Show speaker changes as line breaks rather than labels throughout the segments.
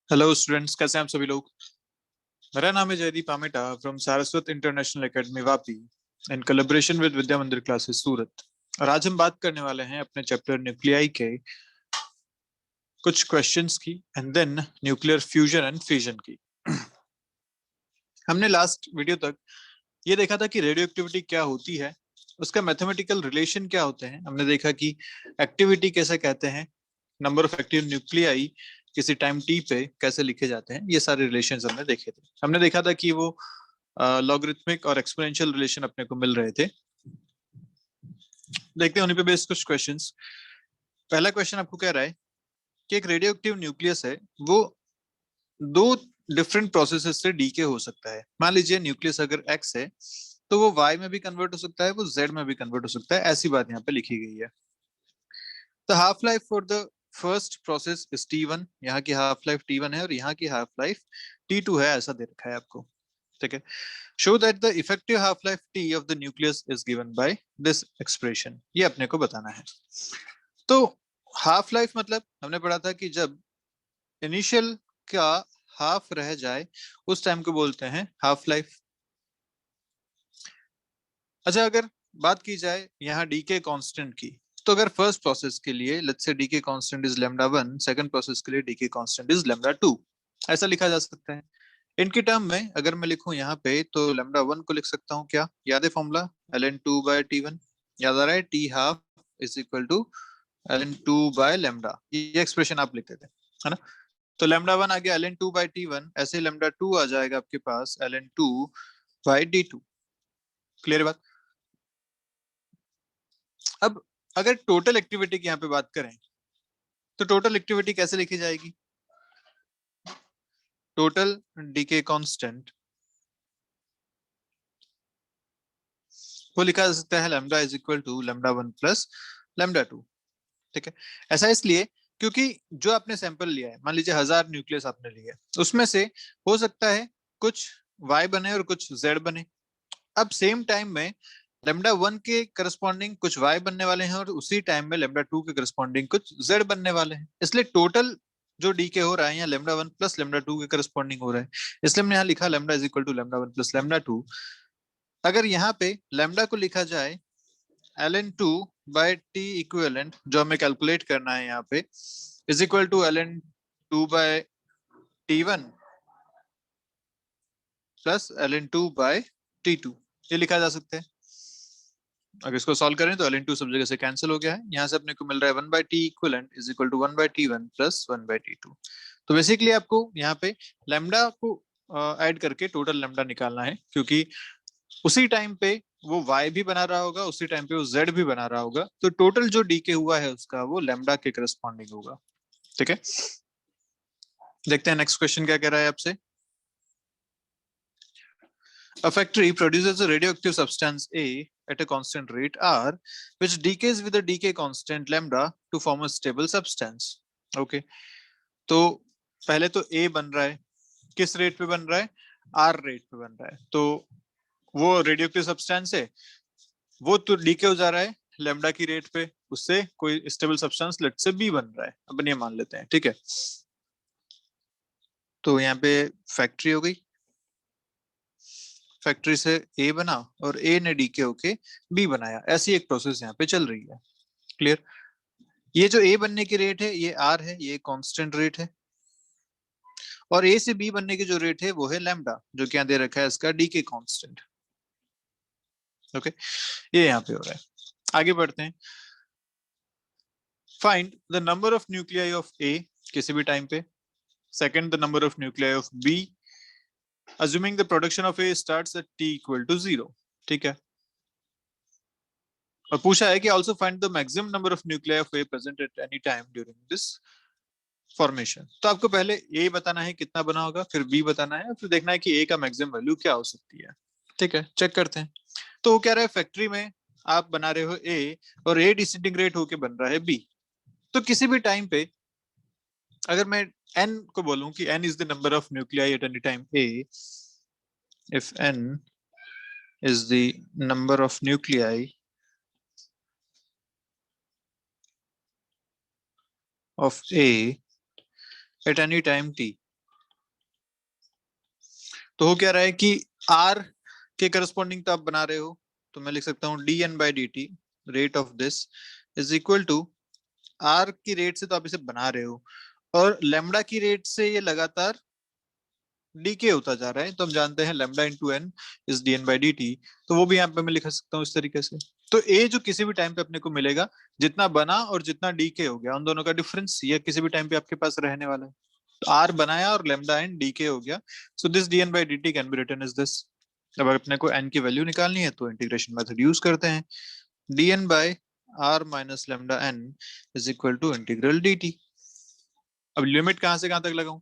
Hello students, कैसे हैं आप सभी लोग। मेरा नाम है Jaideep Ameta from Saraswat international academy Vapi in collaboration with Vidya Mandir classes सूरत। और आज हम बात करने वाले हैं अपने चैप्टर न्यूक्लियाई के कुछ क्वेश्चंस की and then nuclear fusion and fission की। हमने लास्ट वीडियो तक ये देखा था कि रेडियो एक्टिविटी क्या होती है, उसका मैथमेटिकल रिलेशन क्या होते हैं। हमने देखा कि एक्टिविटी कैसे कहते हैं, नंबर ऑफ एक्टिव न्यूक्लियाई किसी टाइम टी पे कैसे लिखे जाते हैं, ये सारे रिलेशंस हमने देखे थे। हमने देखा था कि वो लॉगरिथमिक और एक्सपोनेंशियल रिलेशन अपने को मिल रहे थे। देखते हैं उन्हीं पे बेस्ड कुछ क्वेश्चंस। पहला क्वेश्चन आपको कह रहा है कि एक रेडियो एक्टिव न्यूक्लियस है, वो दो डिफरेंट प्रोसेसेस से डीके हो सकता है। मान लीजिए न्यूक्लियस अगर एक्स है तो वो वाई में भी कन्वर्ट हो सकता है, वो जेड में भी कन्वर्ट हो सकता है, ऐसी बात यहाँ पे लिखी गई है। The half life for the first process is T1, यहाँ की हाफ लाइफ T1 है और यहाँ की हाफ लाइफ T2 है, ऐसा दे रखा है आपको। ठीक है। Show that the effective half life T of the nucleus is given by this expression, ये अपने को बताना है। तो हाफ लाइफ मतलब हमने पढ़ा था कि जब इनिशियल का हाफ रह जाए उस टाइम को बोलते हैं हाफ लाइफ। अच्छा, अगर बात की जाए यहाँ डीके कांस्टेंट की, तो अगर फर्स्ट प्रोसेस के लिए let's say decay constant is λ1, second process के लिए डीके कांस्टेंट इज λ2, ऐसा लिखा जा सकता है। इनकी टर्म में अगर मैं लिखूं यहाँ पे तो λ1 को लिख सकता हूँ, क्या याद है फॉर्मूला, ln2/t1। याद आ रहा है, t half is equal to ln2/λ, ये एक्सप्रेशन आप लिखते थे, है ना। तो λ1 आ गया ln2/t1, ऐसे λ2 आ जाएगा आपके पास ln2/d2। क्लियर बात। अब अगर टोटल एक्टिविटी की यहाँ पे बात करें तो टोटल एक्टिविटी कैसे लिखी जाएगी। टोटल डीके कांस्टेंट वो लिखा जा सकता है lambda is equal to λ1 plus λ2। ठीक है। ऐसा इसलिए क्योंकि जो आपने सैंपल लिया है, मान लीजिए 1000 न्यूक्लियस आपने लिए, उसमें से हो सकता है कुछ वाई बने और कुछ जेड बने। अब सेम टाइम में λ1 के करस्पॉन्डिंग कुछ वाई बनने वाले हैं और उसी टाइम में λ2 के करस्पॉन्डिंग कुछ जेड बनने वाले हैं। इसलिए टोटल जो डीके हो रहा है यहाँ λ1 प्लस λ2 के करस्पॉन्डिंग हो रहा है, इसलिए हमने यहाँ लिखा λ इज इक्वल टू λ1 प्लस λ2। अगर यहाँ पे लैम्डा को लिखा जाए ln2/t इक्विवेलेंट, जो हमें कैलकुलेट करना है यहाँ पे, is equal to ln2/t1 plus ln2/t2, ये लिखा जा सकता है। अगर इसको सॉल्व करें तो ln2 सब जगह से कैंसिल हो गया है, यहाँ से अपने को मिल रहा है 1/t equivalent is equal to 1/t1 plus 1/t2। तो बेसिकली आपको यहाँ पे लैम्डा को ऐड करके टोटल लैम्डा निकालना है, क्योंकि उसी टाइम पे वो y भी बना रहा होगा, उसी टाइम पे वो z भी बना रहा होगा, तो टोटल जो डीके हुआ है उसका वो लैम्डा के करस्पॉन्डिंग होगा। ठीक है। देखते हैं नेक्स्ट क्वेश्चन क्या कह रहा है आपसे। A factory produces a radioactive substance A at a constant rate R, which decays with a decay constant lambda to form a stable substance. Okay. तो पहले तो A बन रहा है, किस रेट पे बन रहा है, R रेट पे बन रहा है। तो वो रेडियोएक्टिव सब्सटेंस है, वो तो डीके हो जा रहा है लैम्डा की रेट पे, उससे कोई स्टेबल सब्सटेंस लेट से बी बन रहा है, अपन ये मान लेते हैं। ठीक है। तो यहाँ पे फैक्ट्री हो गई, फैक्ट्री से ए बना और ए ने डीके होके बी बनाया, ऐसी एक प्रोसेस यहाँ पे चल रही है। क्लियर। ये जो ए बनने की रेट है ये आर है, ये कांस्टेंट रेट है, और ए से बी बनने की जो रेट है वो है लैम्डा, जो कि यहाँ दे रखा है इसका डीके कांस्टेंट। ओके, ये यहाँ पे हो रहा है। आगे बढ़ते हैं। Find the number of nuclei of A किसी भी टाइम पे, second the number of nuclei of B assuming the production of A starts at t equal to 0। ठीक है। और पूछा है कि also find the maximum number of nuclei of A present at any time during this formation। तो आपको पहले A बताना है कितना बना होगा, फिर B बताना है, फिर देखना है कि A का मैक्सिमम वैल्यू क्या हो सकती है। ठीक है, चेक करते हैं। तो वो कह रहा है फैक्ट्री में आप बना रहे हो A और A डिसइंटीग्रेट होके बन रहा है B। तो किसी भी टाइम पे अगर मैं n को बोलूं कि n is the number of nuclei at any time A, if n is the number of nuclei of A at any time t, तो हो क्या रहा है कि आर के करस्पॉन्डिंग तो आप बना रहे हो, तो मैं लिख सकता हूँ d n by d t rate of this is equal to r की रेट से तो आप इसे बना रहे हो, और लेमडा की रेट से ये लगातार डीके होता जा रहा है, तो हम जानते हैं lambda into n is d n by d t. तो वो भी यहाँ पे मैं लिख सकता हूँ इस तरीके से। तो ए जो किसी भी टाइम पे अपने को मिलेगा, जितना बना और जितना डीके हो गया, उन दोनों का डिफरेंस ये किसी भी टाइम पे आपके पास रहने वाला है। तो आर बनाया और लेमडा एन डीके हो गया, so this d n by d t can be written is this. अब अपने को एन की वैल्यू निकालनी है तो इंटीग्रेशन मेथड यूज करते हैं। D n by r minus lambda n is equal to integral d t. अब लिमिट कहां से कहां तक लगाऊं,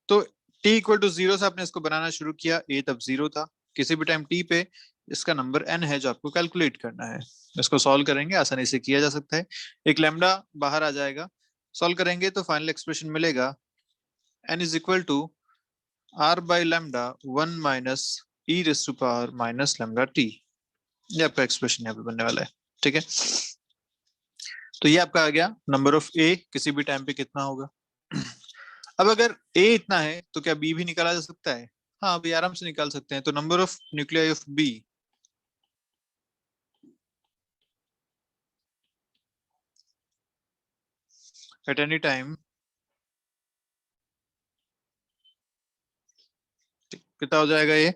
तो t इक्वल टू 0 से आपने इसको बनाना शुरू किया, a तब 0 था, किसी भी टाइम t पे इसका नंबर n है जो आपको कैलकुलेट करना है। इसको सॉल्व करेंगे, आसानी से किया जा सकता है। एक लैम्डा बाहर आ जाएगा, सॉल्व करेंगे तो फाइनल एक्सप्रेशन मिलेगा n is equal to r by lambda 1 minus e raise to power minus lambda t। ये आपका एक्सप्रेशन यहाँ पे बनने वाला है, ठीक है। तो ये आपका आ गया नंबर ऑफ a किसी भी टाइम पे कितना होगा। अब अगर a इतना है तो क्या b भी निकाला जा सकता है? हाँ, अभी आराम से निकाल सकते हैं। तो number of nuclei of b at any time कितना हो जाएगा ये,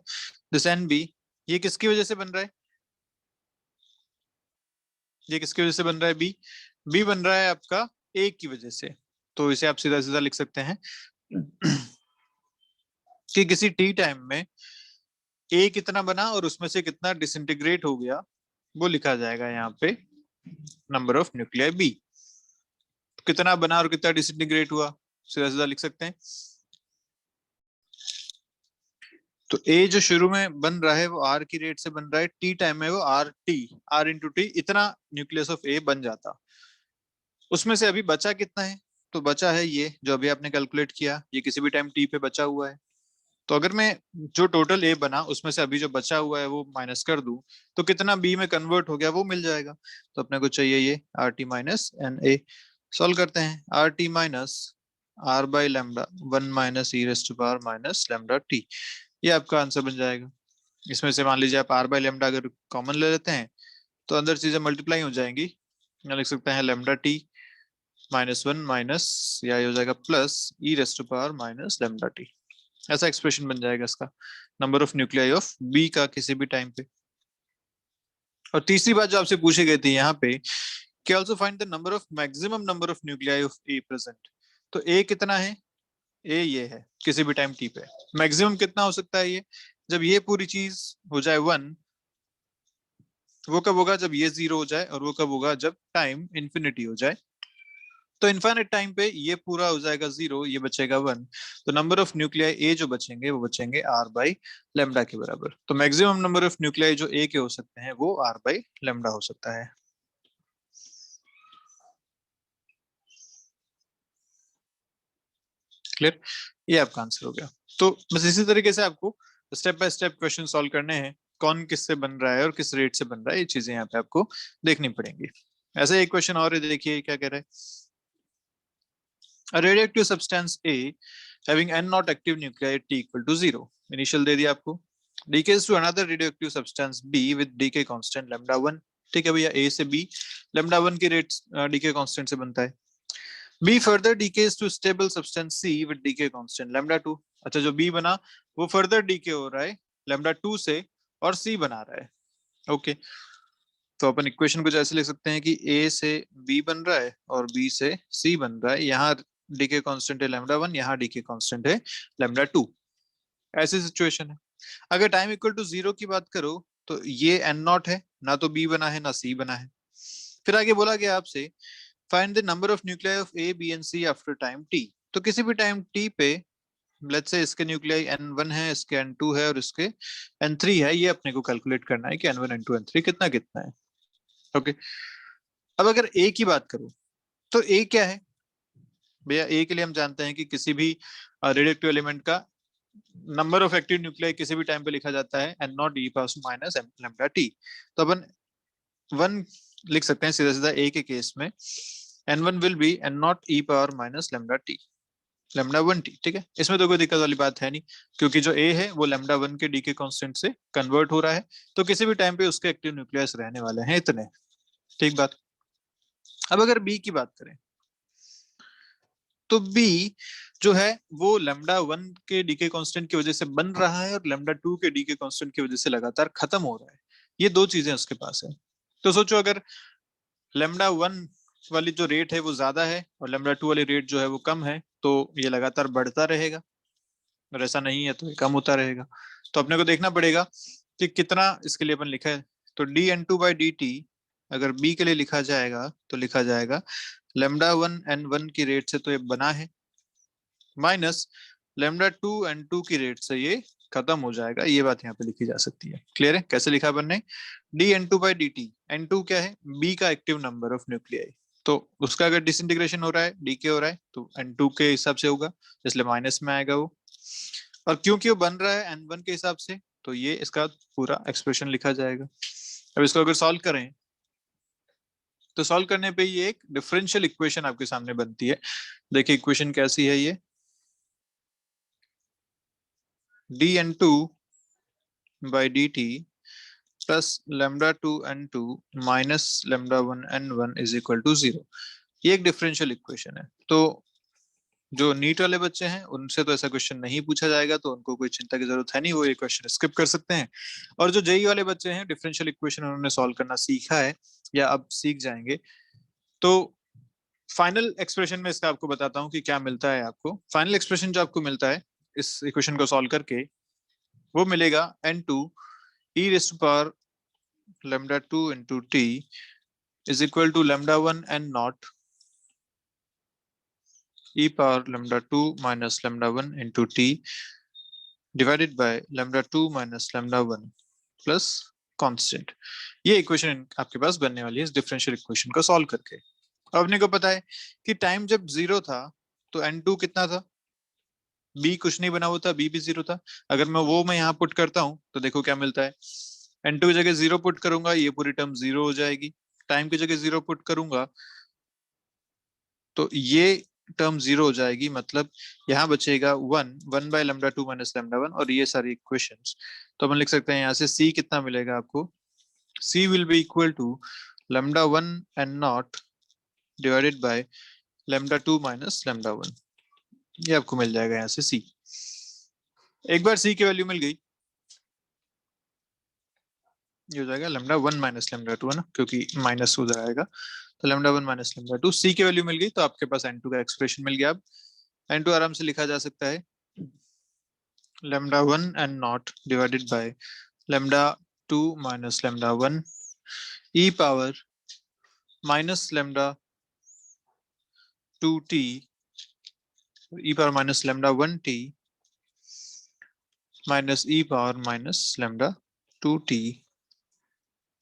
दिस एन बी। ये किसकी वजह से बन रहा है, ये किसकी वजह से बन रहा है, बी। बी बन रहा है आपका ए की वजह से। तो इसे आप सीधा सीधा लिख सकते हैं कि किसी टी टाइम में ए कितना बना और उसमें से कितना डिसइंटीग्रेट हो गया, वो लिखा जाएगा यहाँ पे नंबर ऑफ न्यूक्लियाई बी। कितना बना और कितना डिसइंटीग्रेट हुआ, सीधा सीधा लिख सकते हैं। तो ए जो शुरू में बन रहा है वो आर की रेट से बन रहा है, टी टाइम में वो r t, r into t इतना न्यूक्लियस ऑफ ए बन जाता। उसमें से अभी बचा कितना है, तो बचा है ये जो अभी आपने कैलकुलेट किया, ये किसी भी टाइम टी पे बचा हुआ है। तो अगर मैं जो टोटल ए बना उसमें से अभी जो बचा हुआ है वो माइनस कर दूं, तो कितना बी में कन्वर्ट हो गया वो मिल जाएगा। तो अपने को चाहिए ये r t minus n a. Solve करते हैं, r t minus r by lambda 1 minus e raise to power minus lambda t. ये आपका आंसर बन जाएगा। इसमें से मान लीजिए आप आर बाई लेमडा अगर कॉमन ले लेते हैं तो अंदर चीजें मल्टीप्लाई हो जाएंगी। यहाँ लिख सकते हैं लेमडा टी माइनस 1 माइनस या हो जाएगा plus e raise to power minus lambda t. ऐसा एक्सप्रेशन बन जाएगा इसका number of nuclei of b का किसी भी टाइम पे। और तीसरी बात जो आपसे पूछी गई थी यहाँ पे कि also find the number of maximum number of nuclei of A present. तो ए कितना है, ए ये है किसी भी टाइम टी पे। मैक्सिमम कितना हो सकता है ये, जब ये पूरी चीज हो जाए 1। वो कब होगा, जब ये 0 हो जाए, और वो कब होगा, जब टाइम इंफिनिटी हो जाए। तो इनफाइनाइट टाइम पे ये पूरा हो जाएगा 0, ये बचेगा 1। तो नंबर ऑफ न्यूक्लियाई ए जो बचेंगे वो बचेंगे आर बाई लेमडा के बराबर। तो मैक्सिमम नंबर ऑफ न्यूक्लियाई जो ए के हो सकते हैं वो आर बाई लेमडा हो सकता है। क्लियर, ये आपका आंसर हो गया। तो बस इसी तरीके से आपको step by step question solve करने हैं, कौन किससे बन रहा है और किस रेट से बन रहा है, ये चीजें यहाँ पे आपको देखनी पड़ेंगी। ऐसे एक क्वेश्चन और है, देखिए क्या कह रहा है। A radioactive substance A having N not active nuclei at T equal to 0, initial दे दिया आपको, decays to another radioactive substance B with decay constant lambda 1। ठीक है भैया, A से B lambda 1 की रेट decay constant से बनता है। B further decays to stable substance C with decay constant lambda 2। अच्छा, जो B बना वो further decay हो रहा है lambda 2 से और C बना रहा है। ओके, तो अपन इक्वेशन कुछ ऐसे लिख सकते हैं कि A से B बन रहा है और B से C बन रहा है। यहाँ डीके कांस्टेंट है लैम्डा 1, यहाँ डीके कांस्टेंट है लैम्डा 2। ऐसी सिचुएशन है। अगर टाइम इक्वल टू 0 की बात करो तो ये एन नॉट है, ना तो बी बना है ना सी बना है। फिर आगे बोला गया आपसे find the number of nuclei of a b and c after time t. तो किसी भी टाइम टी पे लेट्स से इसके न्यूक्लियाई n1 है, इसके n2 है और इसके n3 है, ये अपने को कैलकुलेट करना है कि n1 n2 n3 कितना कितना है। ओके, अब अगर ए की बात करूं तो ए क्या है भैया, ए के लिए हम जानते हैं कि किसी भी रेडियोएक्टिव एलिमेंट का नंबर ऑफ एक्टिव न्यूक्लियाई किसी भी टाइम पे लिखा जाता है n नॉट e पावर माइनस लैम्डा टी। तो अपन 1 लिख सकते हैं सीधा सीधा ए के केस में, n1 will be n not e पावर minus lambda T. Lambda 1t, ठीक है, इसमें तो कोई दिक्कत वाली बात है नहीं, क्योंकि जो ए है वो लैम्डा 1 के डी के कांस्टेंट से कन्वर्ट हो रहा है, तो किसी भी टाइम पे उसके एक्टिव न्यूक्लियस रहने वाले हैं इतने, ठीक बात। अब अगर बी की बात करें, तो बी जो है वो लैम्डा 1 के डीके कांस्टेंट की वजह से बन रहा है और लैम्डा 2 के डीके कांस्टेंट की वजह से लगातार खत्म हो रहा है। ये दो चीजें उसके पास है। तो सोचो अगर लैम्डा 1 वाली जो रेट है वो ज्यादा है और लैम्डा 2 वाली रेट जो है वो कम है, तो ये लगातार बढ़ता रहेगा, और ऐसा नहीं है तो ये कम होता रहेगा। तो अपने को देखना पड़ेगा कि कितना इसके लिए अपन लिखा है। तो d n two by d t अगर बी के लिए लिखा जाएगा तो लिखा जाएगा लेमडा 1 एन 1 की रेट से तो ये बना है, माइनस लेमडा 2 एन 2 की रेट से ये खत्म हो जाएगा। ये बात यहाँ पे लिखी जा सकती है। क्लियर है कैसे लिखा अपन ने? D n two by d t, n two क्या है? बी का एक्टिव नंबर ऑफ न्यूक्लियाई, तो उसका अगर डिसइंटीग्रेशन हो रहा है, डी के हो रहा है, तो एन टू के हिसाब से होगा, इसलिए माइनस में आएगा वो। और क्योंकि वो बन रहा है एन वन के हिसाब से, तो ये इसका पूरा एक्सप्रेशन लिखा जाएगा। अब इसको अगर सॉल्व करें, तो सॉल्व करने पे ये एक डिफरेंशियल इक्वेशन आपके सामने बनती है। देखिए इक्वेशन कैसी है ये, d n two by d t plus lambda 2 n two minus lambda 1 n 1 is equal to 0। ये एक डिफरेंशियल इक्वेशन है। तो जो नीट वाले बच्चे हैं उनसे तो ऐसा क्वेश्चन नहीं पूछा जाएगा, तो उनको कोई चिंता की जरूरत है नहीं, वो ये क्वेश्चन स्किप कर सकते हैं। और जो जेई वाले बच्चे हैं, डिफरेंशियल इक्वेशन उन्होंने सॉल्व करना सीखा है या अब सीख जाएंगे, तो फाइनल एक्सप्रेशन में इसका आपको बताता हूँ कि क्या मिलता है आपको। फाइनल एक्सप्रेशन जो आपको मिलता है इस इक्वेशन को सॉल्व करके, वो मिलेगा n two e raised power lambda 2 into t is equal to lambda 1 n not e power lambda 2 minus lambda 1 into t divided by lambda 2 minus lambda 1 plus constant. ये इक्वेशन आपके पास बनने वाली है इस डिफरेंशियल इक्वेशन को solve करके। अब अपने को पता है कि टाइम जब 0 था तो n2 कितना था? b कुछ नहीं बना हुआ था, b भी 0 था। अगर मैं यहाँ पुट करता हूँ तो देखो क्या मिलता है। n2 की जगह 0 पुट करूंगा, ये पूरी टर्म 0 हो जाएगी। टाइम की जगह 0 पुट करूंगा तो ये टर्म 0 हो जाएगी, मतलब यहाँ बचेगा 1 1/λ2 - λ1 और ये सारी इक्वेशंस। तो अपन लिख सकते हैं यहाँ से c कितना मिलेगा आपको? c will be equal to λ1 and naught divided by λ2 - λ1। ये आपको मिल जाएगा यहाँ से c। एक बार c की वैल्यू मिल गई, ये हो जाएगा λ1 - λ2 है ना, क्योंकि माइनस हो जाएगा, तो λ1 - λ2 c की वैल्यू मिल गई, तो आपके पास n2 का एक्सप्रेशन मिल गया। अब n2 आराम से लिखा जा सकता है lambda 1 and naught divided by lambda 2 minus lambda 1 e power minus lambda 2t e power minus lambda 1t minus e power minus lambda 2t।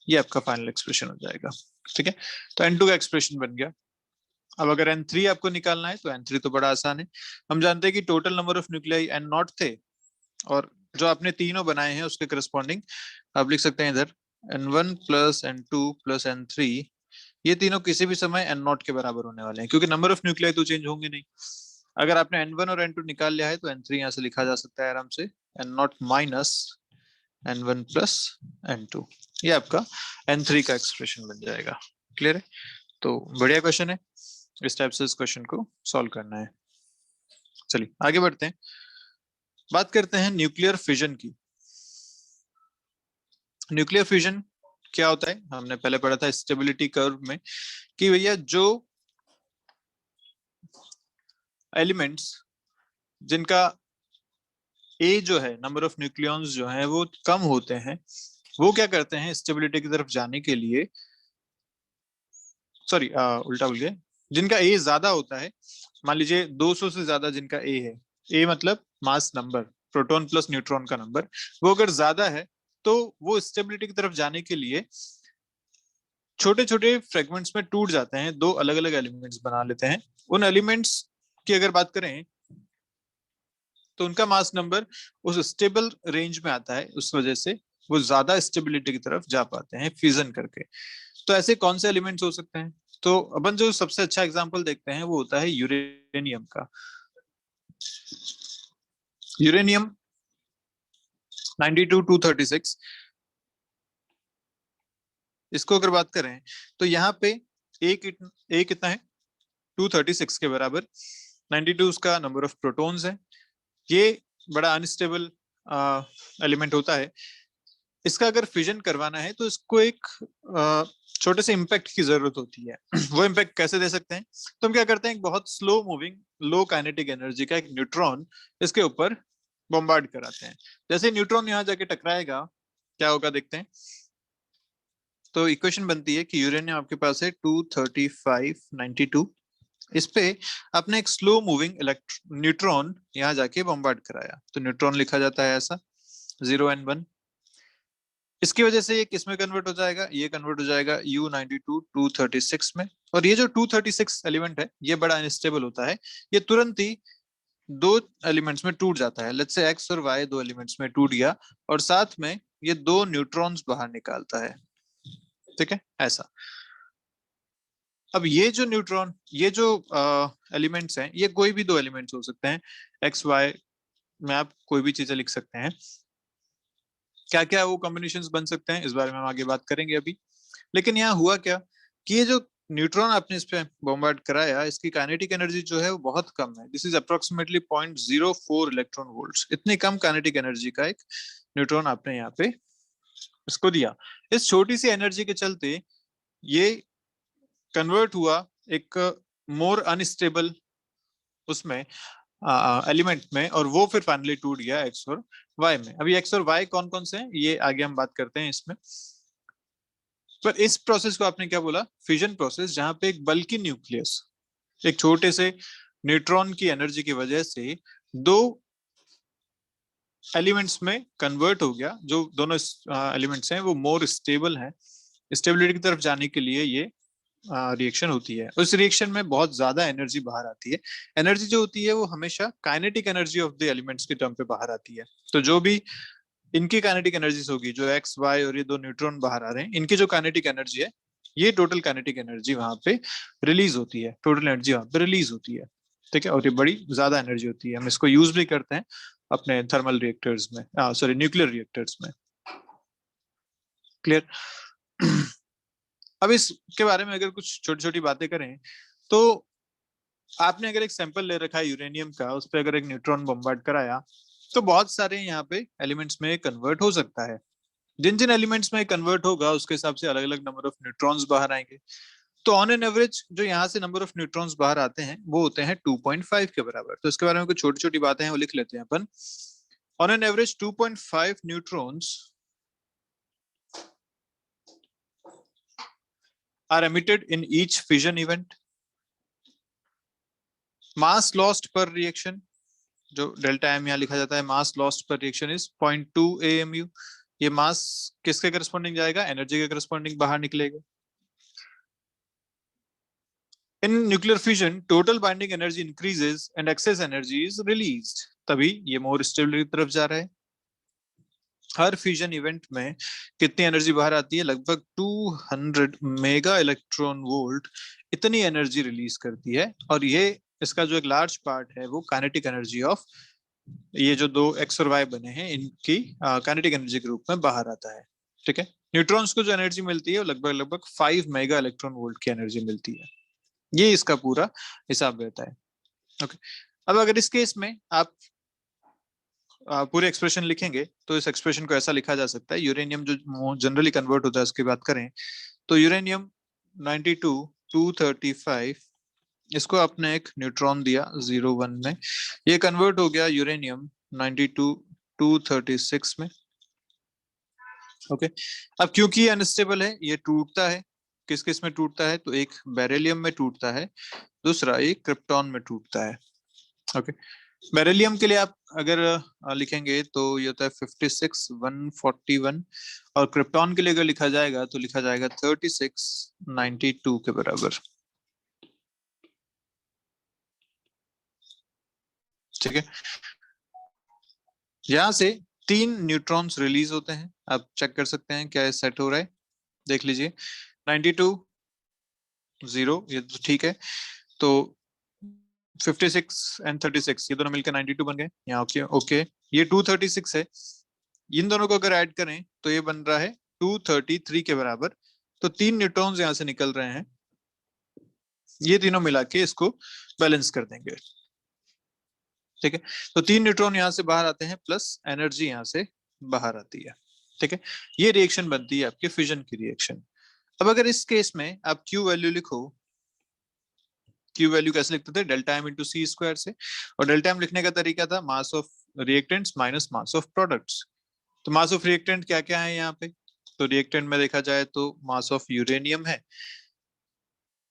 ये आपका फाइनल एक्सप्रेशन हो जाएगा। ठीक है, तो n2 का एक्सप्रेशन बन गया। अब अगर n3 आपको निकालना है तो n3 तो बड़ा आसान है। हम जानते हैं कि total number of nuclei n not थे, और जो आपने तीनों बनाए हैं उसके करस्पॉन्डिंग आप लिख सकते हैं इधर n1 plus n2 plus n3। ये तीनों किसी भी समय n नॉट के बराबर होने वाले हैं, क्योंकि नंबर ऑफ न्यूक्लियाई तो चेंज होंगे नहीं। अगर आपने n1 और n2 निकाल लिया है तो n3 यहाँ से लिखा जा सकता है आराम से n not minus n1 plus n2। ये आपका n3 का एक्सप्रेशन बन जाएगा। क्लियर है? तो बढ़िया क्वेश्चन है, इस टाइप से इस क्वेश्चन को सॉल्व करना है। चलिए आगे बढ़ते हैं, बात करते हैं न्यूक्लियर फिजन की। न्यूक्लियर फिजन क्या होता है? हमने पहले पढ़ा था स्टेबिलिटी कर्व में कि भैया जो एलिमेंट्स जिनका ए जो है, नंबर ऑफ न्यूक्लियॉन्स जो है वो कम होते हैं, वो क्या करते हैं स्टेबिलिटी की तरफ जाने के लिए, सॉरी उल्टा बोल गया, जिनका ए ज्यादा होता है, मान लीजिए 200 से ज्यादा जिनका ए है, ए मतलब mass number, proton plus neutron का नंबर, वो अगर ज्यादा है तो वो स्टेबिलिटी की तरफ जाने के लिए छोटे छोटे फ्रेगमेंट्स में टूट जाते हैं, दो अलग अलग एलिमेंट्स बना लेते हैं। उन एलिमेंट्स की अगर बात करें तो उनका मास नंबर उस स्टेबल रेंज में आता है, उस वजह से वो ज्यादा स्टेबिलिटी की तरफ जा पाते हैं फ्यूजन करके। तो ऐसे कौन से एलिमेंट्स हो सकते हैं? तो अपन जो सबसे अच्छा एग्जांपल देखते हैं वो होता है यूरेनियम का। यूरेनियम 92 236, इसको अगर बात करें तो यहाँ पे ए कितना है 236 के बराबर, 92 उसका नंबर ऑफ प्रोटॉन्स है। ये बड़ा अनस्टेबल एलिमेंट होता है। इसका अगर फिजन करवाना है तो इसको एक छोटे से इम्पैक्ट की जरूरत होती है। वो इम्पैक्ट कैसे दे सकते हैं? तो हम क्या करते हैं, एक बहुत स्लो मूविंग लो काइनेटिक एनर्जी का एक न्यूट्रॉन इसके ऊपर बॉम्बार्ड कराते हैं। जैसे न्यूट्रॉन यहाँ जाके टकराएगा क्या होगा देखते हैं। तो इक्वेशन बनती है कि यूरेनियम आपके पास है 23592, इस पे आपने एक स्लो मूविंग न्यूट्रॉन यहाँ जाके बॉम्बार्ड कराया, तो न्यूट्रॉन लिखा जाता है ऐसा 0 and 1। इसकी वजह से ये किस में कन्वर्ट हो जाएगा, ये कन्वर्ट हो जाएगा U92 236 में। और ये जो 236 एलिमेंट है ये बड़ा अनस्टेबल होता है, ये तुरंत ही दो एलिमेंट्स में टूट जाता है। लेट्स से एक्स और वाई दो एलिमेंट्स में टूट गया और साथ में ये दो न्यूट्रॉन्स बाहर निकालता है, ठीक है ऐसा। अब ये जो न्यूट्रॉन, ये जो एलिमेंट्स हैं, ये कोई भी दो एलिमेंट्स हो सकते हैं, एक्स वाई में आप कोई भी चीजें लिख सकते हैं। क्या क्या वो कॉम्बिनेशंस बन सकते हैं इस बारे में हम आगे बात करेंगे अभी। लेकिन यहाँ हुआ क्या कि ये जो न्यूट्रॉन आपने इस पे बॉम्बार्ड कराया, इसकी काइनेटिक एनर्जी जो है वो बहुत कम है। This is approximately 0.04 electron volts, इतनी कम काइनेटिक एनर्जी का एक न्यूट्रॉन आपने यहाँ पे इसको दिया। इस छोटी सी एनर्जी के चलते ये कन्वर्ट हुआ एक मोर अनस्टेबल उसमें एलिमेंट में, और वो फिर फाइनली टूट गया एक्स और वाई में। अभी एक्स और वाई कौन कौन से हैं ये आगे हम बात करते हैं इसमें। पर इस प्रोसेस को आपने क्या बोला, फिजन प्रोसेस, जहां पे एक बल्कि न्यूक्लियस एक छोटे से न्यूट्रॉन की एनर्जी की वजह से दो एलिमेंट्स में कन्वर्ट हो गया। जो दोनों एलिमेंट्स हैं वो मोर स्टेबल हैं, स्टेबिलिटी की तरफ जाने के लिए ये रिएक्शन होती है। उस रिएक्शन में बहुत ज्यादा एनर्जी बाहर आती है। एनर्जी जो होती है वो हमेशा kinetic energy of the elements के टर्म पे बाहर आती है। तो जो भी इनकी काइनेटिक एनर्जीज होगी, जो एक्स वाई और ये दो न्यूट्रॉन बाहर आ रहे हैं, इनकी जो काइनेटिक एनर्जी है, ये टोटल काइनेटिक एनर्जी वहां पे रिलीज होती है, टोटल एनर्जी वहां पे रिलीज होती है, ठीक है। और ये बड़ी ज्यादा एनर्जी होती है। हम इसको यूज भी करते हैं अपने थर्मल रिएक्टर्स में, सॉरी न्यूक्लियर रिएक्टर्स में। क्लियर? अब इसके बारे में अगर कुछ छोटी छोटी बातें करें तो आपने अगर एक सैंपल ले रखा है यूरेनियम का, उस पर अगर एक न्यूट्रॉन बम्बार्ड कराया तो बहुत सारे यहाँ पे एलिमेंट्स में कन्वर्ट हो सकता है। जिन जिन एलिमेंट्स में कन्वर्ट होगा उसके हिसाब से अलग अलग नंबर ऑफ न्यूट्रॉन्स बाहर आएंगे। तो ऑन एन एवरेज जो यहाँ से नंबर ऑफ न्यूट्रॉन्स बाहर आते हैं वो होते हैं 2.5 के बराबर। तो इसके बारे में कुछ छोटी छोटी बातें हैं वो लिख लेते हैं अपन। On an average 2.5 neutrons are emitted in each fission event. Mass lost per reaction, जो डेल्टा एम यहाँ लिखा जाता है, मास लॉस्ट पर रिएक्शन इज 0.2 AMU। ये मास किसके करस्पॉन्डिंग जाएगा, एनर्जी के करस्पॉन्डिंग बाहर निकलेगा। In nuclear fusion total binding energy increases and excess energy is released, तभी ये मोर स्टेबिलिटी की तरफ जा रहा है। हर फ्यूजन इवेंट में कितनी एनर्जी बाहर आती है, लगभग 200 मेगा इलेक्ट्रॉन वोल्ट, इतनी एनर्जी रिलीज करती है। और ये इसका जो एक लार्ज पार्ट है वो काइनेटिक एनर्जी ऑफ ये जो दो एक्स और वाई बने हैं इनकी काइनेटिक एनर्जी के रूप में बाहर आता है, ठीक है। न्यूट्रॉन्स को जो एनर्जी मिलती है वो लगभग लगभग 5 मेगा इलेक्ट्रॉन वोल्ट की एनर्जी मिलती है। ये इसका पूरा हिसाब रहता है, ओके। अब अगर इस केस में आप पूरे एक्सप्रेशन लिखेंगे तो इस एक्सप्रेशन को ऐसा लिखा जा सकता है, यूरेनियम जो जनरली कन्वर्ट होता है उसकी बात करें तो यूरेनियम 92 235, इसको आपने एक न्यूट्रॉन दिया 0 1 में, ये कन्वर्ट हो गया यूरेनियम 92 236 में, ओके। अब क्योंकि ये अनस्टेबल है, ये टूटता है। किस किस में टूटता है, तो एक बेरिलियम में टूटता है, दूसरा एक क्रिप्टॉन में टूटता है, ओके। बेरिलियम के लिए आप अगर लिखेंगे तो ये होता है 56 141, और क्रिप्टॉन के लिए अगर लिखा जाएगा तो लिखा जाएगा 36 92 के बराबर, ठीक है। यहाँ से 3 न्यूट्रॉन्स रिलीज होते हैं, आप चेक कर सकते हैं क्या सेट हो रहा है, देख लीजिए। 92 0 ये तो ठीक है। तो 56 एंड 36 ये दोनों मिलकर 92 बन गए यहाँ। ओके ओके, ये 236 है, इन दोनों को अगर ऐड करें तो ये बन रहा है 233 के बराबर। तो 3 न्यूट्रॉन्स यहाँ से निकल रहे हैं, ये तीनों मिला के इसको बैलेंस कर देंगे। ठीक है, तो 3 न्यूट्रॉन यहाँ से बाहर आते हैं प्लस एनर्जी यहाँ से बाहर आती है। ठीक है, ये रिएक्शन बनती है आपके फिजन की रिएक्शन। अब अगर इस केस में आप क्यू वैल्यू लिखो, क्यू वैल्यू कैसे लिखते थे, delta m into c square से, और डेल्टा एम लिखने का तरीका था mass of reactants minus mass of products. तो मास ऑफ रिएक्टेंट क्या क्या है यहाँ पे, तो रिएक्टेंट में देखा जाए तो मास ऑफ यूरेनियम है,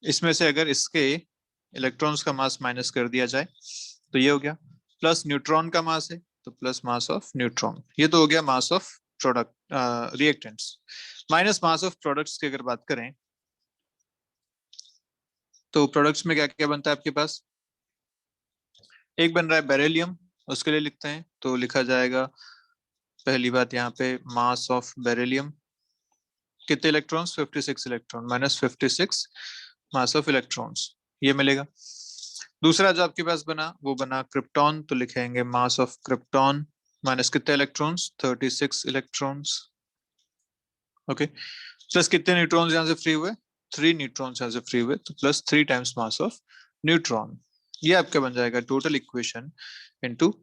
इसमें से अगर इसके इलेक्ट्रॉन्स का मास माइनस कर दिया जाए तो ये हो गया, प्लस न्यूट्रॉन का मास है तो प्लस मास ऑफ न्यूट्रॉन, ये तो हो गया mass of product reactants. Minus mass of products की अगर बात करें तो प्रोडक्ट्स में क्या क्या बनता है आपके पास, एक बन रहा है बेरिलियम, उसके लिए लिखते हैं तो लिखा जाएगा पहली बात यहाँ पे मास ऑफ बेरिलियम, कितने electrons 56 electron minus 56 mass of electrons, ये मिलेगा। दूसरा जो आपके पास बना वो बना क्रिप्टॉन, तो लिखेंगे मास ऑफ क्रिप्टॉन माइनस कितने इलेक्ट्रॉन्स 36 इलेक्ट्रॉन्स। ओके, प्लस कितने न्यूट्रॉन्स यहाँ से फ्री हुए, 3 न्यूट्रॉन्स यहाँ से फ्री हुए, तो plus 3 times mass of neutron. ये आपका बन जाएगा total equation into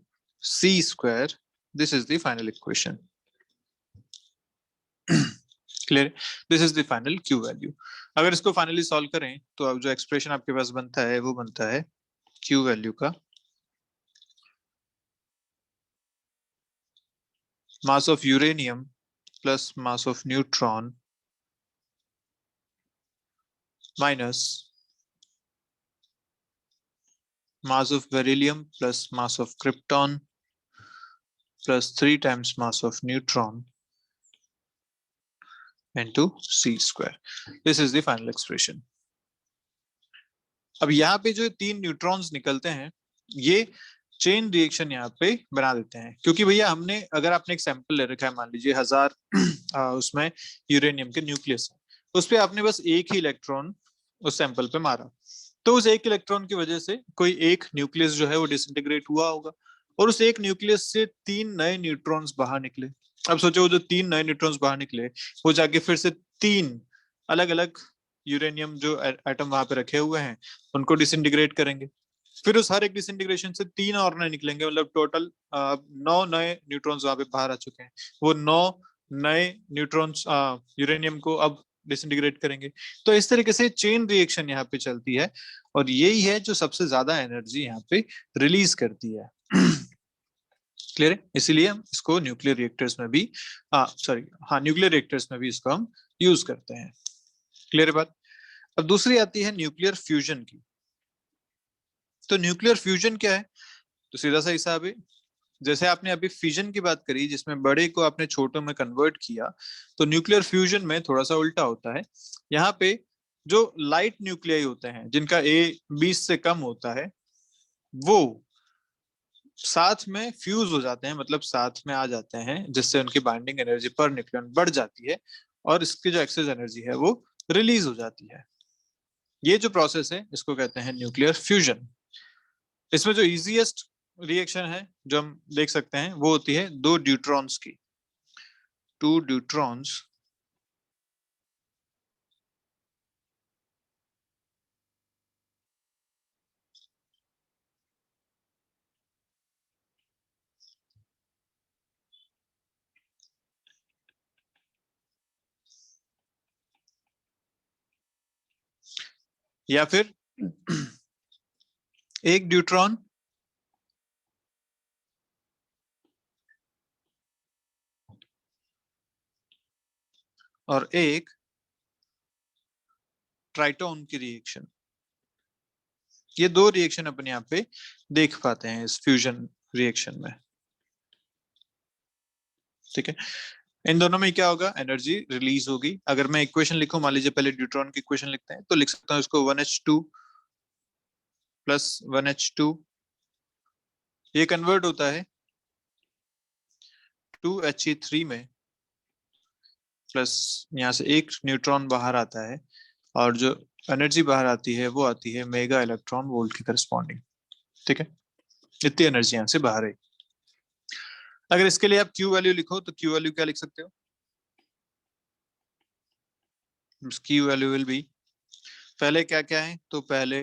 c square, this is the final equation. Clear, this is the final Q value. अगर इसको फाइनली सॉल्व करें तो अब जो एक्सप्रेशन आपके पास बनता है वो बनता है क्यू वैल्यू का mass of uranium plus mass of neutron minus mass of beryllium plus mass of krypton plus 3 times mass of neutron into c square. This is the final expression. अब यहाँ पे जो 3 न्यूट्रॉन्स निकलते हैं ये chain reaction यहाँ पे बना देते हैं, क्योंकि भैया हमने, अगर आपने एक सैंपल ले रखा है मान लीजिए 1000 उसमें यूरेनियम के न्यूक्लियस है, उस पे आपने बस एक ही इलेक्ट्रॉन उस सैंपल पे मारा, तो उस एक इलेक्ट्रॉन की वजह से कोई एक न्यूक्लियस जो है वो डिसइंटीग्रेट हुआ होगा, और उस एक न्यूक्लियस से 3 नए न्यूट्रॉन्स बाहर निकले। अब सोचो वो जो 3 नए न्यूट्रॉन्स बाहर निकले वो जाके फिर से 3 अलग अलग यूरेनियम जो एटम वहां पे रखे हुए हैं उनको डिसइंटीग्रेट करेंगे, फिर उस हर एक डिसइंटीग्रेशन से 3 और नए निकलेंगे, मतलब टोटल 9 नए न्यूट्रॉन्स वहां पे बाहर आ चुके हैं। वो 9 नए न्यूट्रॉन्स यूरेनियम को अब डिसइंटीग्रेट करेंगे। तो इस तरीके से चेन रिएक्शन यहाँ पे चलती है, और यही है जो सबसे ज्यादा एनर्जी यहाँ पे रिलीज करती है। क्लियर है, इसीलिए हम इसको न्यूक्लियर रिएक्टर्स में भी न्यूक्लियर रिएक्टर्स में भी इसको हम यूज करते हैं। क्लियर है बात। अब दूसरी आती है न्यूक्लियर फ्यूजन की। तो न्यूक्लियर फ्यूजन क्या है, तो सीधा सा हिसाब है, जैसे आपने अभी फ्यूजन की बात करी जिसमें बड़े को आपने छोटों में कन्वर्ट किया, तो न्यूक्लियर फ्यूजन में थोड़ा सा उल्टा होता है। यहाँ पे जो लाइट न्यूक्लियाई होते हैं जिनका ए 20 से कम होता है वो साथ में फ्यूज हो जाते हैं, मतलब साथ में आ जाते हैं, जिससे उनकी बाइंडिंग एनर्जी पर न्यूक्लियन बढ़ जाती है और इसकी जो एक्सेस एनर्जी है वो रिलीज हो जाती है। ये जो प्रोसेस है इसको कहते हैं न्यूक्लियर फ्यूजन। इसमें जो इजीएस्ट रिएक्शन है जो हम देख सकते हैं वो होती है दो ड्यूट्रॉन्स की, टू ड्यूट्रॉन्स या फिर एक ड्यूट्रॉन और एक ट्राइटोन की रिएक्शन। ये दो रिएक्शन अपन यहाँ पे देख पाते हैं इस फ्यूजन रिएक्शन में। ठीक है, इन दोनों में क्या होगा, एनर्जी रिलीज होगी। अगर मैं इक्वेशन लिखूं, मान लीजिए पहले ड्यूट्रॉन की इक्वेशन लिखते हैं, तो लिख सकता हूं इसको 1h2 प्लस 1h2, ये कन्वर्ट होता है 2He3 में, प्लस यहाँ से एक न्यूट्रॉन बाहर आता है और जो एनर्जी बाहर आती है वो आती है मेगा इलेक्ट्रॉन वोल्ट की करस्पॉन्डिंग। ठीक है, इतनी एनर्जी यहाँ से बाहर है। अगर इसके लिए आप क्यू वैल्यू लिखो तो क्यू वैल्यू क्या लिख सकते हो? क्यू वैल्यू विल बी, पहले क्या क्या है, तो पहले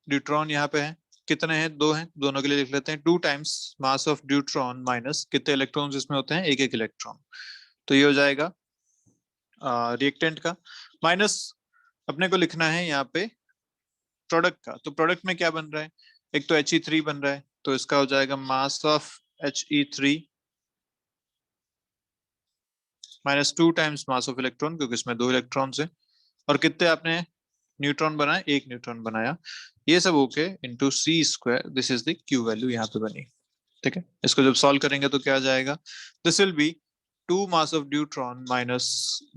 ड्यूट्रॉन यहाँ पे है, कितने हैं, दो हैं, दोनों के लिए लिख लेते हैं 2 times mass of deuteron minus कितने इलेक्ट्रॉन्स इसमें होते हैं, एक एक इलेक्ट्रॉन। तो ये हो जाएगा रिएक्टेंट का, माइनस अपने को लिखना है यहाँ पे प्रोडक्ट का। तो प्रोडक्ट में क्या बन रहा है, एक तो He3 बन रहा है, तो इसका हो जाएगा mass of He3 minus 2 times mass of electron, क्योंकि इसमें दो इलेक्ट्रॉन्स हैं, और कितने आपने न्यूट्रॉन बनाया, एक न्यूट्रॉन बनाया। ये सब okay into c square, this is the Q value यहाँ पे बनी। ठीक है, इसको जब सॉल्व करेंगे तो क्या आ जाएगा, this will B 2 mass of deuteron minus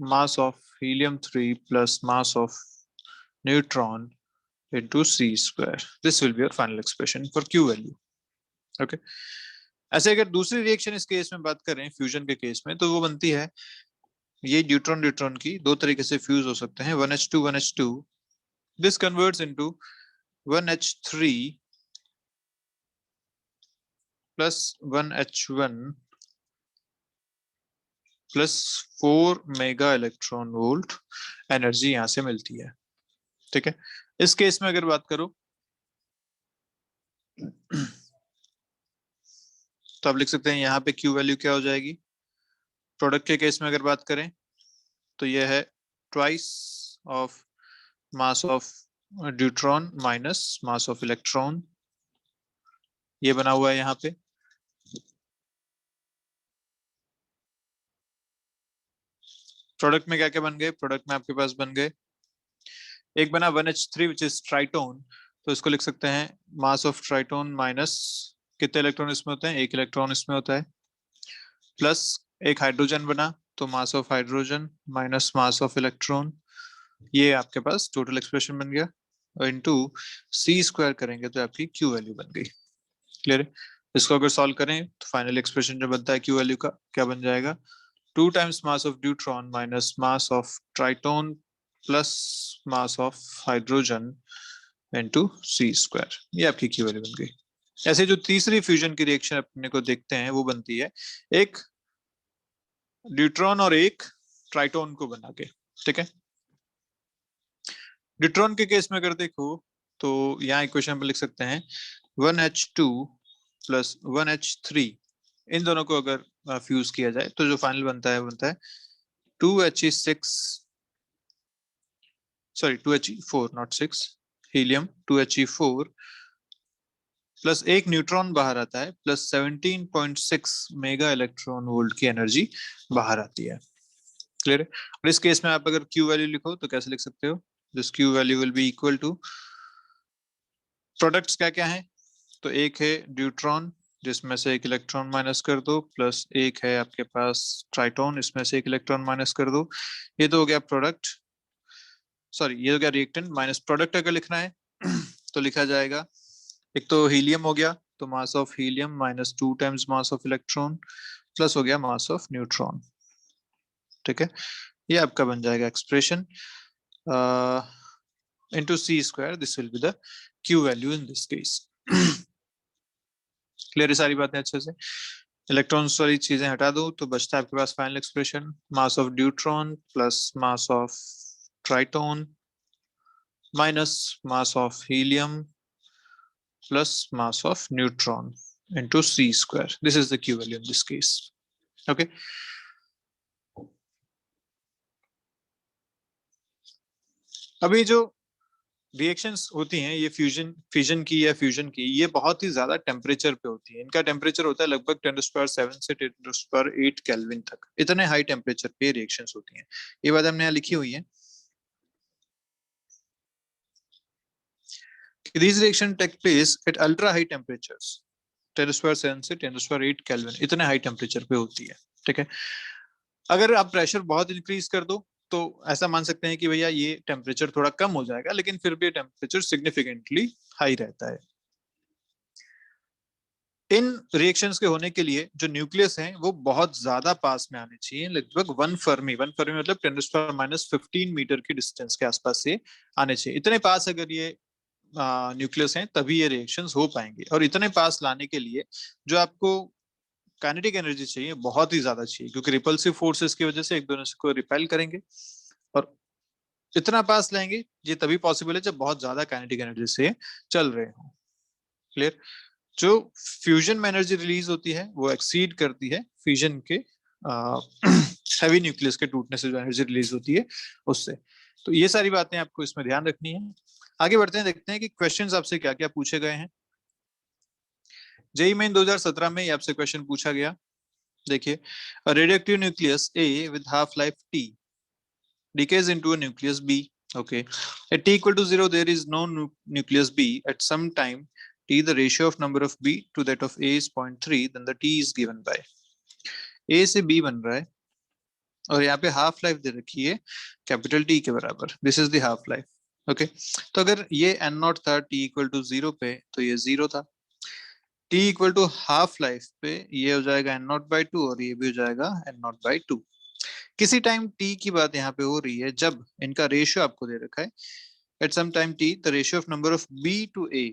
mass of helium 3 plus mass of neutron into c square. This will be your final expression for q value. Okay. ऐसे अगर दूसरी रिएक्शन इस केस में बात करें, फ्यूजन के केस में, तो वो बनती है, ये न्यूट्रॉन न्यूट्रॉन की दो तरीके से फ्यूज हो सकते हैं, 1h2 1h2, this converts into 1h3 plus 1h1 plus 4 mega electron volt energy यहां से मिलती है। ठीक है, इस केस में अगर बात करो तो आप लिख सकते हैं यहाँ पे क्यू वैल्यू क्या हो जाएगी। प्रोडक्ट के केस में अगर बात करें तो यह है twice of mass of deuteron minus mass of electron, ये बना हुआ है यहाँ पे। प्रोडक्ट में क्या क्या बन गए, प्रोडक्ट में आपके पास बन गए, एक बना 1h3 विच इज ट्राइटोन, तो इसको लिख सकते हैं मास ऑफ ट्राइटोन माइनस कितने इलेक्ट्रॉन इसमें होते हैं, एक इलेक्ट्रॉन इसमें होता है, प्लस एक हाइड्रोजन बना, तो मास of hydrogen minus mass of electron, ये आपके पास टोटल एक्सप्रेशन बन गया, और इनटू सी स्क्वायर करेंगे तो आपकी क्यू वैल्यू बन गई। क्लियर है, इसको अगर सॉल्व करें तो फाइनल एक्सप्रेशन जो बनता है क्यू वैल्यू का क्या बन जाएगा, 2 times mass of deuteron minus mass of triton plus mass of hydrogen into c square, ये आपकी क्यू वैल्यू बन गई। ऐसे जो तीसरी फ्यूजन की रिएक्शन अपने को देखते हैं वो बनती है एक ड्यूट्रॉन और एक ट्राइटोन को बना के। ठीक है, ड्यूट्रॉन के केस में अगर देखो तो यहाँ इक्वेशन पर लिख सकते हैं 1h2 प्लस 1h3, इन दोनों को अगर फ्यूज किया जाए तो जो फाइनल बनता है 2he6 sorry 2he4 not 6, helium 2he4 plus एक न्यूट्रॉन बाहर आता है, प्लस 17.6 मेगा इलेक्ट्रॉन वोल्ट की एनर्जी बाहर आती है। क्लियर है, और इस केस में आप अगर क्यू वैल्यू लिखो तो कैसे लिख सकते हो, this Q value will be equal to, products क्या क्या है, तो एक है ड्यूट्रॉन जिसमें से एक इलेक्ट्रॉन माइनस कर दो, प्लस एक है आपके पास ट्राइटोन, इसमें से एक इलेक्ट्रॉन माइनस कर दो, ये तो हो गया प्रोडक्ट, सॉरी ये हो गया रिएक्टेंट, माइनस प्रोडक्ट अगर लिखना है तो लिखा जाएगा, एक तो हीलियम हो गया, तो मास of helium minus 2 times mass of electron plus हो गया मास ऑफ न्यूट्रॉन। ठीक है, ये आपका बन जाएगा expression into c square, this will be the Q value in this case. Clear है सारी बातें अच्छे से, इलेक्ट्रॉन्स वाली चीजें हटा दो तो बचता है आपके पास final expression, mass of deuteron plus mass of triton minus mass of helium plus mass of neutron into c square. This is the q value in this case. Okay. अभी जो रिएक्शंस होती हैं ये फ्यूजन की या fusion की, ये बहुत ही ज्यादा टेम्परेचर पे होती है, इनका टेम्परेचर होता है लगभग 10⁻⁷ से 10⁸ केल्विन तक, इतने हाई टेम्परेचर पे रिएक्शंस होती हैं, ये बात हमने यहाँ लिखी हुई है। These reactions take place at ultra high temperatures, 10⁻⁷ से 10⁸ केल्विन, इतने हाई टेम्परेचर पे होती है। ठीक है, अगर आप प्रेशर बहुत इंक्रीज कर दो तो ऐसा मान सकते हैं कि भैया ये टेम्परेचर थोड़ा कम हो जाएगा, लेकिन फिर भी टेम्परेचर सिग्निफिकेंटली हाई रहता है। इन रिएक्शंस के होने के लिए जो न्यूक्लियस हैं वो बहुत ज्यादा पास में आने चाहिए, लगभग 1 फर्मी मतलब 10⁻⁻15 मीटर की डिस्टेंस के आसपास से आने चाहिए। इतने पास अगर ये न्यूक्लियस हैं तभी ये रिएक्शंस हो पाएंगे। और इतने पास लाने के लिए जो आपको काइनेटिक एनर्जी चाहिए बहुत ही ज्यादा चाहिए, क्योंकि रिपल्सिव फोर्सेस की वजह से एक दूसरे को रिपेल करेंगे, और इतना पास लाएंगे ये तभी पॉसिबल है जब बहुत ज्यादा काइनेटिक एनर्जी से चल रहे हो। क्लियर? जो फ्यूजन में एनर्जी रिलीज होती है वो एक्सीड करती है फ्यूजन के हैवी न्यूक्लियस के टूटने से जो एनर्जी रिलीज होती है उससे। तो ये सारी बातें आपको इसमें ध्यान रखनी है। आगे बढ़ते हैं, देखते हैं कि क्वेश्चंस आपसे क्या क्या पूछे गए हैं। जेई मेन 2017 में आपसे क्वेश्चन पूछा गया। देखिए, radioactive nucleus A with half life T decays into a nucleus B. Okay, at t equal to 0 there is no nucleus B. At some time t the ratio of number of B to that of A is 0.3, then the t is given by A से B बन रहा है और यहाँ पे half life दे रखी है capital T के बराबर। This is the half life. Okay, तो अगर ये n नॉट था t इक्वल टू 0 पे तो ये 0 था। t equal to half life पे ये हो जाएगा n नॉट बाई 2 और ये भी हो जाएगा n नॉट बाई 2। किसी टाइम t की बात यहाँ पे हो रही है जब इनका रेशियो आपको दे रखा है at some time t the ratio of number of b to a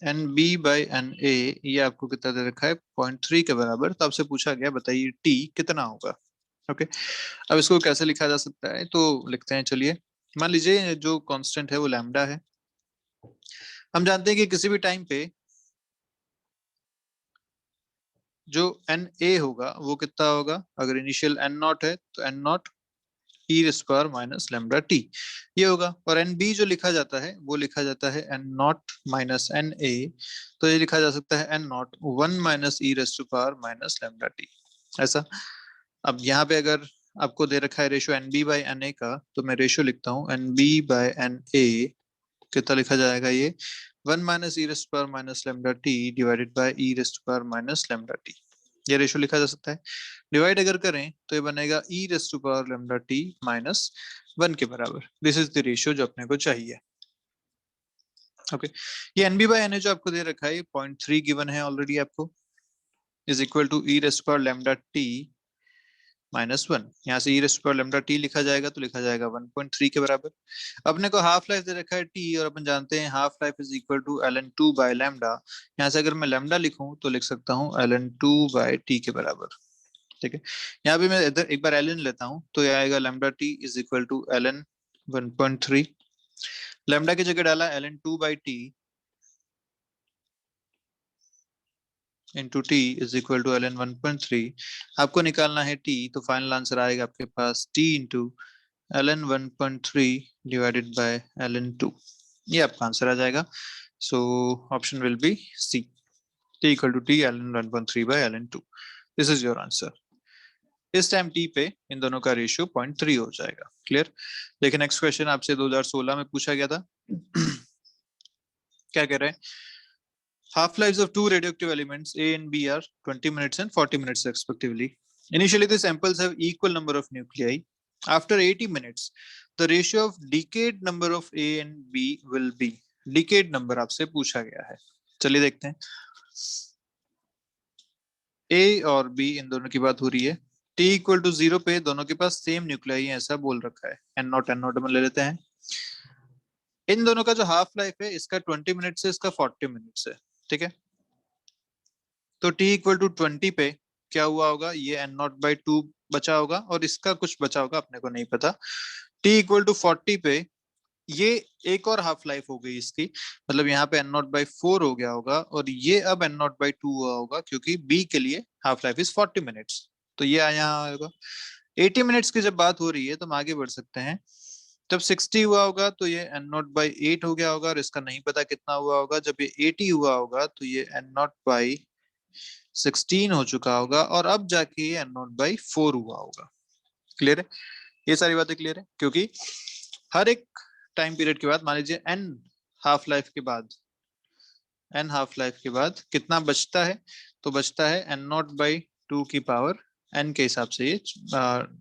n B by N a, ये आपको कितना दे रखा है 0.3 के बराबर। तो आपसे पूछा गया बताइए t कितना होगा। ओके, अब इसको कैसे लिखा जा सकता है, तो लिखते हैं। चलिए, मान लीजिए जो कांस्टेंट है वो लैम्डा है। हम जानते हैं कि किसी भी टाइम पे जो एन ए होगा वो कितना होगा, अगर इनिशियल एन नॉट है तो N not e square minus lambda t ये होगा। और एन बी जो लिखा जाता है वो लिखा जाता है एन नॉट माइनस एन ए, तो ये लिखा जा सकता है N not 1 minus e square minus lambda t, ऐसा। अब यहाँ पे अगर आपको दे रखा है ratio n B by N a का, तो मैं रेशियो लिखता हूँ n B by N a, कितना लिखा जाएगा ये 1 minus e square minus lambda t divided by e square minus lambda t, ये रेशियो लिखा जा सकता है। डिवाइड अगर करें तो ये बनेगा e raise to power lambda t minus 1 के बराबर। दिस इज द रेशियो जो अपने को चाहिए। ओके, ये एनबी बाई एन जो आपको दे रखा है 0.3 गिवन है ऑलरेडी आपको, is equal to e raise to power lambda t minus 1। यहाँ से e raise to power lambda t लिखा जाएगा तो लिखा जाएगा 1.3 के बराबर। अपने को हाफ लाइफ दे रखा है टी और अपन जानते हैं half life is equal to ln 2 by lambda. यहाँ से अगर मैं लैम्डा लिखूं तो लिख सकता हूँ ln 2 बाय टी के बराबर। ठीक है, यहाँ पे मैं इधर एक बार ln लेता हूँ तो यह आएगा lambda t is equal to ln 1.3। Lambda की जगह डाला ln 2 by t into t is equal to ln 1.3। आपको निकालना है t, तो फाइनल आंसर आएगा आपके पास t into ln 1.3 divided by ln 2, ये आपका आंसर आ जाएगा। So option will be c, t equal to t ln 1.3 by ln 2। This is your answer. इस टाइम टी पे इन दोनों का रेशियो 0.3 हो जाएगा। क्लियर? देखिए, नेक्स्ट क्वेश्चन आपसे 2016 में पूछा गया था। क्या कह रहे हैं, half lives of two radioactive elements A and B are 20 minutes and 40 minutes respectively. Initially the samples have equal number of nuclei. After 80 minutes the ratio of decayed number of A and B will be, decayed number आपसे पूछा गया है। चलिए देखते हैं, A और B इन दोनों की बात हो रही है। T इक्वल टू 0 पे दोनों के पास सेम न्यूक्लियाई है ऐसा बोल रखा है, एन नॉट में ले लेते हैं। इन दोनों का जो हाफ लाइफ है इसका 20 मिनट से इसका 40 मिनट है। ठीक है, तो t इक्वल टू 20 पे क्या हुआ होगा, ये एन नॉट बाई 2 बचा होगा और इसका कुछ बचा होगा अपने को नहीं पता। t इक्वल टू 40 पे ये एक और हाफ लाइफ हो गई इसकी, मतलब यहाँ पे एन नॉट बाई 4 हो गया होगा और ये अब एन नॉट बाई 2 हुआ होगा, क्योंकि b के लिए हाफ लाइफ इज 40 मिनट्स, तो ये यहाँ होगा। 80 मिनट्स की जब बात हो रही है तो हम आगे बढ़ सकते हैं। जब 60 हुआ होगा तो ये एन नॉट बाई 8 हो गया होगा और इसका नहीं पता कितना हुआ होगा। जब ये 80 हुआ होगा तो ये एन नॉट बाई 16 हो चुका होगा और अब जाके ये एन नॉट बाई 4 हुआ होगा। क्लियर है? ये सारी बातें क्लियर है, क्योंकि हर एक टाइम पीरियड के बाद मान लीजिए एन हाफ लाइफ के बाद कितना बचता है, तो बचता है एन नॉट बाई 2 की पावर एन के हिसाब से ये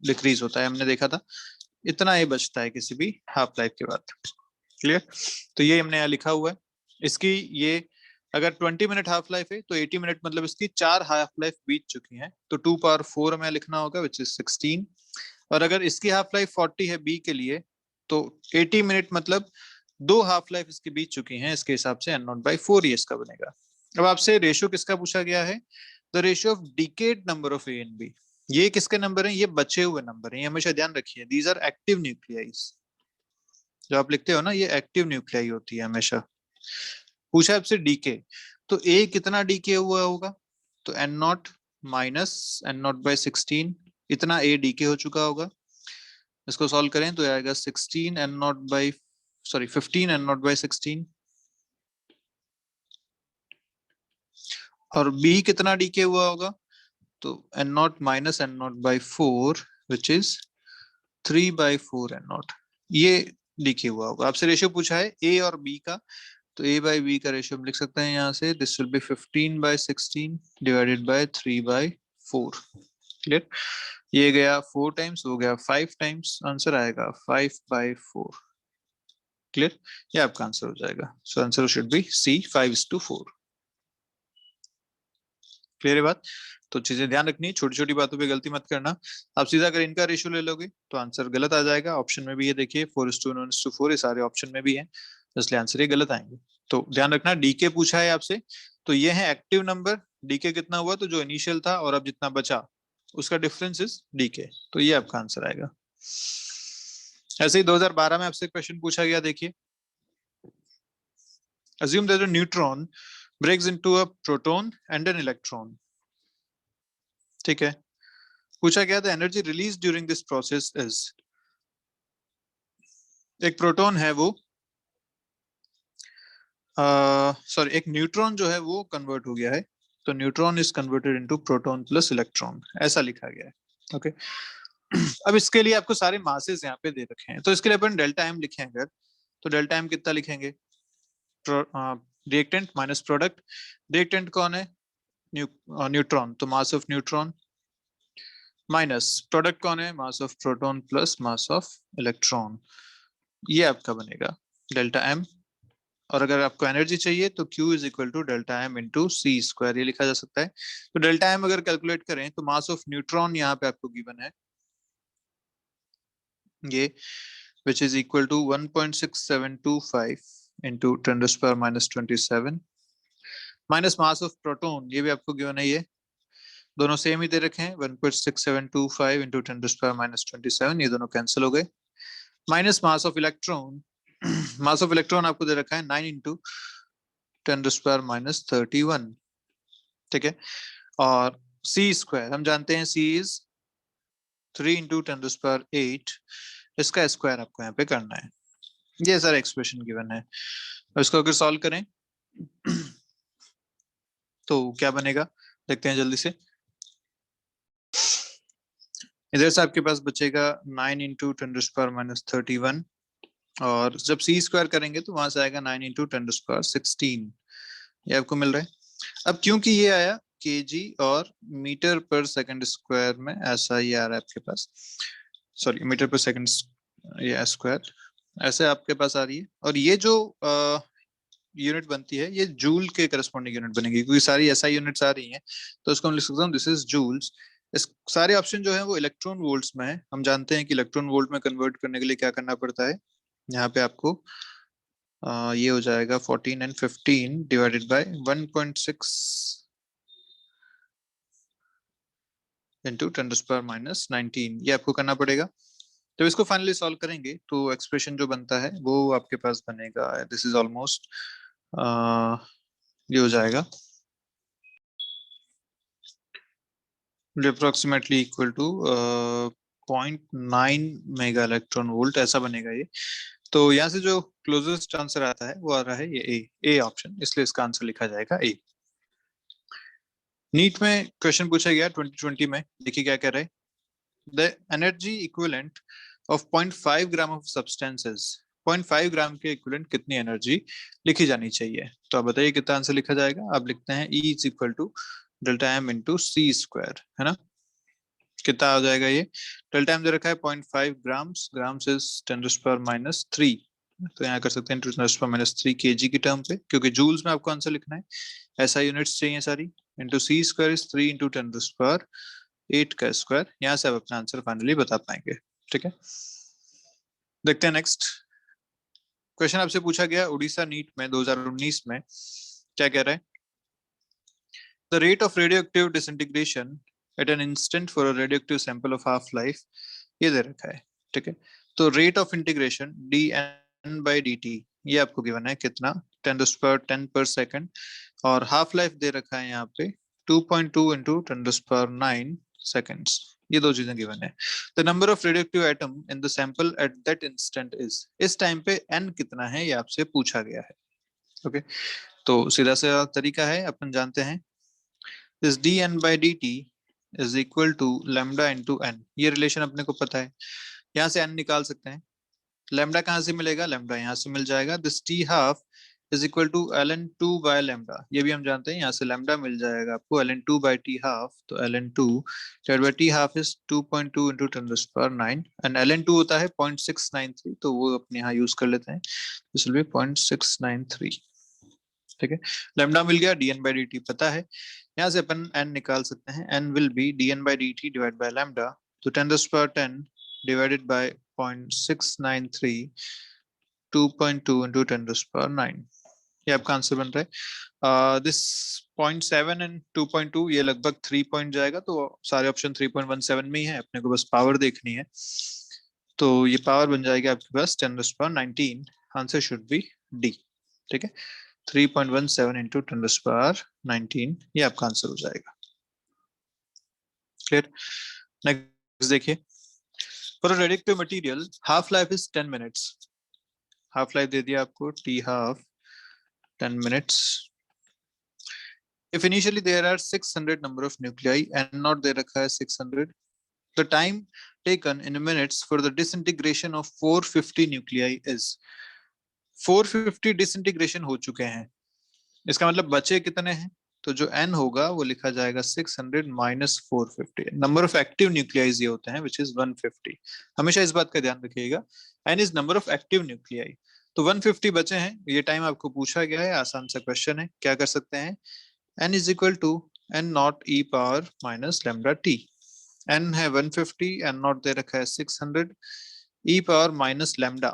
डिक्रीज होता है। हमने देखा था इतना ये बचता है किसी भी हाफ लाइफ के बाद। क्लियर? तो ये हमने यहाँ लिखा हुआ है। इसकी ये अगर 20 मिनट हाफ लाइफ है तो 80 मिनट मतलब इसकी 4 हाफ लाइफ बीत चुकी हैं, तो 2 पावर 4 हमें लिखना होगा विच इज 16। और अगर इसकी हाफ लाइफ 40 है बी के लिए तो 80 मिनट मतलब दो हाफ लाइफ इसके बीच चुकी हैं, इसके हिसाब से n0/4 ये इसका बनेगा। अब आपसे रेशियो किसका पूछा गया है? The ratio of decayed number of a and b. ये किसके नंबर हैं? ये बचे हुए नंबर हैं, ये हमेशा ध्यान रखिए। These are active nuclei. जो आप लिखते हो ना, ये एक्टिव न्यूक्लियाई होती है हमेशा। पूछा आपसे डीके, तो ए कितना डीके हुआ होगा? तो n0 - n0/16 इतना ए डीके हो चुका होगा। इसको सॉल्व करें तो आएगा 15 n0/16। और बी कितना डीके हुआ होगा? तो n0 - n0/4 which is 3/4 n0। ये डीके हुआ होगा। आपसे रेशियो पूछा है ए और बी का, तो ए बाई बी का रेशियो हम लिख सकते हैं यहाँ से, this will B 15/16 divided by 3/4। Clear? ये गया 4 टाइम्स, हो गया 5 टाइम्स, आंसर आएगा 5/4। क्लियर? ये आपका आंसर हो जाएगा। So answer should be c, 5:4। Clear है बात? तो चीजें ध्यान रखनी, छोटी छोटी बातों पे गलती मत करना। आप सीधा अगर इनका रेशियो ले लोगे तो आंसर गलत आ जाएगा। ऑप्शन में भी ये देखिए 4:1:4, ये सारे ऑप्शन में भी है, इसलिए आंसर ये गलत आएंगे। तो ध्यान रखना, डीके पूछा है आपसे, तो ये है एक्टिव नंबर। डीके कितना हुआ? तो जो इनिशियल था और अब जितना बचा उसका डिफरेंस इज डीके। तो ये आपका आंसर आएगा। ऐसे ही 2012 में आपसे क्वेश्चन पूछा गया, देखिए। Assume that a neutron breaks into a proton and an electron. ठीक है, पूछा गया था energy release during this process is. एक प्रोटॉन है वो, सॉरी एक न्यूट्रॉन जो है वो कन्वर्ट हो गया है, तो neutron is converted into proton plus electron, ऐसा लिखा गया है। ओके अब इसके लिए आपको सारे मासेस यहाँ पे दे रखे हैं, तो इसके लिए अपन डेल्टा एम लिखें अगर, तो डेल्टा एम कितना लिखेंगे? Reactant minus product. रिएक्टेंट कौन है? न्यूट्रॉन, तो मास ऑफ न्यूट्रॉन, माइनस प्रोडक्ट कौन है? मास of proton plus mass of electron. ये आपका बनेगा डेल्टा एम। और अगर आपको एनर्जी चाहिए तो Q is equal to delta m into c square, ये लिखा जा सकता है। तो डेल्टा एम अगर कैलकुलेट करें तो मास ऑफ न्यूट्रॉन यहाँ पे आपको गिवन है ये, which is equal to 1.6725 into 10⁻⁻27 minus mass of proton, ये भी आपको गिवन है। ये दोनों सेम ही दे रखे हैं, 1.6725 इंटू 10⁻⁻27, ये दोनों कैंसिल हो गए। Minus mass of electron, mass of electron आपको दे रखा है 9 इंटू 10⁻31। ठीक है, और सी स्क्वायर हम जानते हैं, सी इज 3 इंटू 10⁸ इसका स्क्वायर आपको यहाँ पे करना है। ये सारा एक्सप्रेशन गिवन है, इसको अगर सॉल्व करें तो क्या बनेगा देखते हैं जल्दी से। इधर से आपके पास बचेगा 9 इंटू 10⁻31, और जब सी स्क्वायर करेंगे तो वहां से आएगा 9 इंटू 10⁻16, ये आपको मिल रहा है। अब क्योंकि ये आया केजी और मीटर पर सेकंड स्क्वायर में, ऐसा ही आ रहा है आपके पास, सॉरी मीटर पर सेकंड ये स्क्वायर ऐसे आपके पास आ रही है, और ये जो यूनिट बनती है ये जूल के करस्पॉन्डिंग यूनिट बनेगी, क्योंकि सारी एसआई यूनिट्स आ रही हैं, तो इसको हम लिख सकता हूँ दिस इज जूल्स। इस सारे ऑप्शन जो है वो इलेक्ट्रॉन वोल्ट्स में है। हम जानते हैं कि इलेक्ट्रॉन वोल्ट में कन्वर्ट करने के लिए क्या करना पड़ता है। यहाँ पे आपको ये हो जाएगा 14 एंड 15 डिवाइडेड बाय 1.6 इंटू 10⁻⁻19, ये आपको करना पड़ेगा। तो इसको फाइनली सॉल्व करेंगे तो एक्सप्रेशन जो बनता है वो आपके पास बनेगा, दिस इज ऑलमोस्ट ये हो जाएगा approximately equal to 0.9 mega electron volt, ऐसा बनेगा ये। तो यहाँ से जो क्लोजेस्ट आंसर आता है वो आ रहा है ये ए ऑप्शन, इसलिए इसका आंसर लिखा जाएगा ए। नीट में क्वेश्चन पूछा गया 2020 में, देखिए क्या कह रहा है। The energy equivalent of 0.5 gram of substances, 0.5 ग्राम के इक्विवेलेंट कितनी एनर्जी लिखी जानी चाहिए? तो आप बताइए कितना आंसर लिखा जाएगा। आप लिखते हैं E is equal to delta m into c square, है ना। कितना आ जाएगा ये? डेल्टा एम दे रखा है 0.5 ग्राम्स, ग्राम्स इज 10⁻⁻3, तो यहाँ कर सकते हैं 10⁻⁻3 kg की टर्म पे, क्योंकि जूल्स में आपको आंसर लिखना है, ऐसा यूनिट्स चाहिए सारी, into c square is 3 into 10⁻8 का स्क्वायर। यहाँ से आप अपना आंसर फाइनली बता पाएंगे। ठीक है, देखते हैं नेक्स्ट क्वेश्चन आपसे पूछा गया उड़ीसा नीट में 2019 में, क्या कह रहा है? The rate of radioactive disintegration at an instant for a radioactive sample of half life, ये दे रखा है, ठीक है। तो rate of integration d n by d t, ये आपको गिवन है कितना, 10 पर सेकंड, और हाफ लाइफ दे रखा है यहाँ पे 2.2 इंटू 10⁹ सेकेंड्स। ये दो चीजें गिवन है। The number of radioactive atom in the sample at that instant is, इस टाइम पे एन कितना है ये आपसे पूछा गया है। ओके, तो सीधा सा तरीका है, अपन जानते हैं this d n by d t is equal to lambda into n, ये रिलेशन अपने को पता है, यहाँ से एन निकाल सकते हैं। लैम्डा कहाँ से मिलेगा, लैम्डा यहाँ से मिल जाएगा। This t half is equal to ln2 by lambda, ये भी हम जानते हैं, यहाँ से लैम्डा मिल जाएगा आपको ln2 बाय टी हाफ, तो ln2 divide by T half is 2.2 into 10⁹ and ln2 होता है 0.693, तो वो अपने यहाँ यूज कर लेते हैं, दिस विल बी 0.693, ठीक है। लैम्डा मिल गया, dn बाई dt पता है, यहाँ से अपन n निकाल सकते हैं, n will be dn by dt divide by lambda, तो 10⁻10 डिवाइडेड बाय 0.693, 2.2 इंटू 10⁹, ये आपका आंसर बन रहा है। दिस 0.7 एंड 2.2 ये लगभग 3 पॉइंट जाएगा, तो सारे ऑप्शन 3.17 में ही है, अपने को बस पावर देखनी है, तो ये पावर बन जाएगी आपके पास 10⁻19, आंसर शुड बी डी, ठीक है। 3.17 इंटू 10⁻19, ये आपका आंसर हो जाएगा। क्लियर? नेक्स्ट देखिए, for a radioactive material half life is 10 minutes, half life दे दिया आपको T half 10 minutes. If initially there are 600 number of nuclei and not दे रखा है 600, the time taken in minutes for the disintegration of 450 nuclei is, 450 disintegration हो चुके हैं, इसका मतलब बचे कितने हैं, तो जो n होगा वो लिखा जाएगा 600 माइनस 450, नंबर ऑफ एक्टिव न्यूक्लियाइज ये होते हैं विच इज 150, हमेशा इस बात का ध्यान रखिएगा, n is number of active nuclei, तो 150 बचे हैं, ये टाइम आपको पूछा गया है, आसान सा क्वेश्चन है, क्या कर सकते हैं, n is equal to n not e पावर माइनस लैम्डा t, n है 150, n नॉट दे रखा है 600, e पावर माइनस लैम्डा,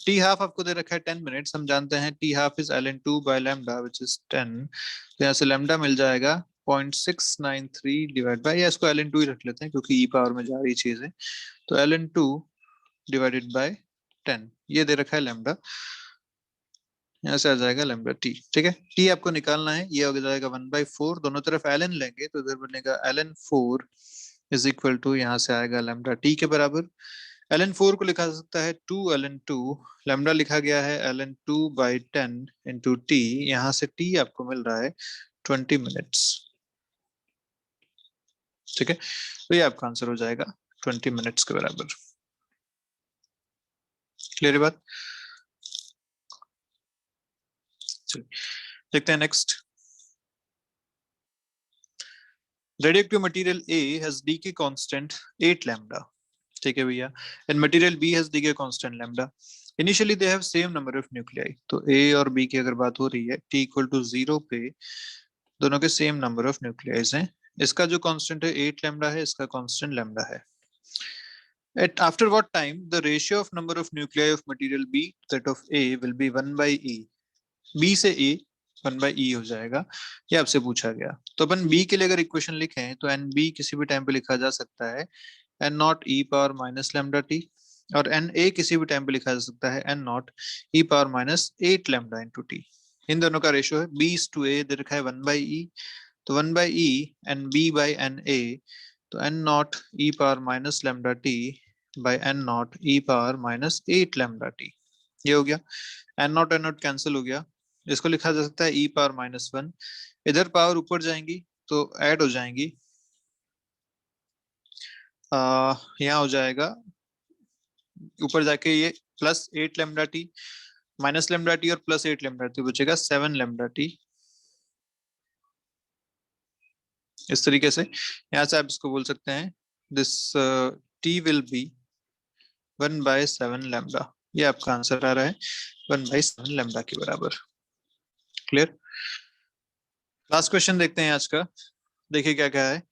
टी हाफ आपको दे रखा है 10 मिनट्स, हम जानते हैं T half is ln2 by lambda which is 10, तो यहाँ से लैम्डा मिल जाएगा 0.693 डिवाइड बाय, या इसको ln2 ही रख लेते हैं क्योंकि e पावर में जा रही चीज है, तो ln2 डिवाइडेड बाय 10, ये दे रखा है लैम्डा, यहाँ से आ जाएगा लैम्डा टी, ठीक है। टी आपको निकालना है, ये हो जाएगा 1/4, दोनों तरफ ln लेंगे तो इधर बनेगा ln4 इज इक्वल टू, यहाँ से आएगा लैम्डा टी के बराबर, ln4 को लिखा जा सकता है 2 ln2, लैम्डा लिखा गया है ln2 बाई 10 इंटू टी, यहाँ से टी आपको मिल रहा है 20 मिनट्स, ठीक है, तो ये आपका आंसर हो जाएगा 20 मिनट्स के बराबर। क्लियर बात? चलिए देखते हैं next. Radioactive material A has decay constant 8 lambda, ठीक है भैया, and material B has decay constant lambda. Initially they have same number of nuclei, तो A और B की अगर बात हो रही है T equal to 0 पे दोनों के सेम नंबर ऑफ न्यूक्लियाइज हैं, इसका जो कांस्टेंट है 8 लैम्डा है, इसका कांस्टेंट लैम्डा है। At after what time the ratio of number of nuclei of material B to that of A will be 1/E, B से A 1/E हो जाएगा, ये आपसे पूछा गया, तो अपन B के लिए अगर इक्वेशन लिखें तो एन बी किसी भी टाइम पे लिखा जा सकता है N not e power minus lambda t, और एन ए किसी भी टाइम पे लिखा जा सकता है N not e power minus 8 lambda into t, इन दोनों का रेशियो है B to A, दे रखा है 1/E, तो 1/E N B by N A, तो N not e power minus lambda t by N not e power minus 8 lambda t, ये हो गया, एन नॉट कैंसिल हो गया, इसको लिखा जा सकता है ई पावर -1, इधर पावर ऊपर जाएंगी तो ऐड हो जाएंगी, यहाँ हो जाएगा ऊपर जाके ये plus 8 lambda t minus lambda t और प्लस 8 लैम्डा टी बचेगा 7 लैम्डा टी, इस तरीके से यहाँ से आप इसको बोल सकते हैं this T will be 1/7 lambda, ये आपका आंसर आ रहा है 1/7 लैम्डा के बराबर। क्लियर? लास्ट क्वेश्चन देखते हैं आज का, देखिए क्या क्या है।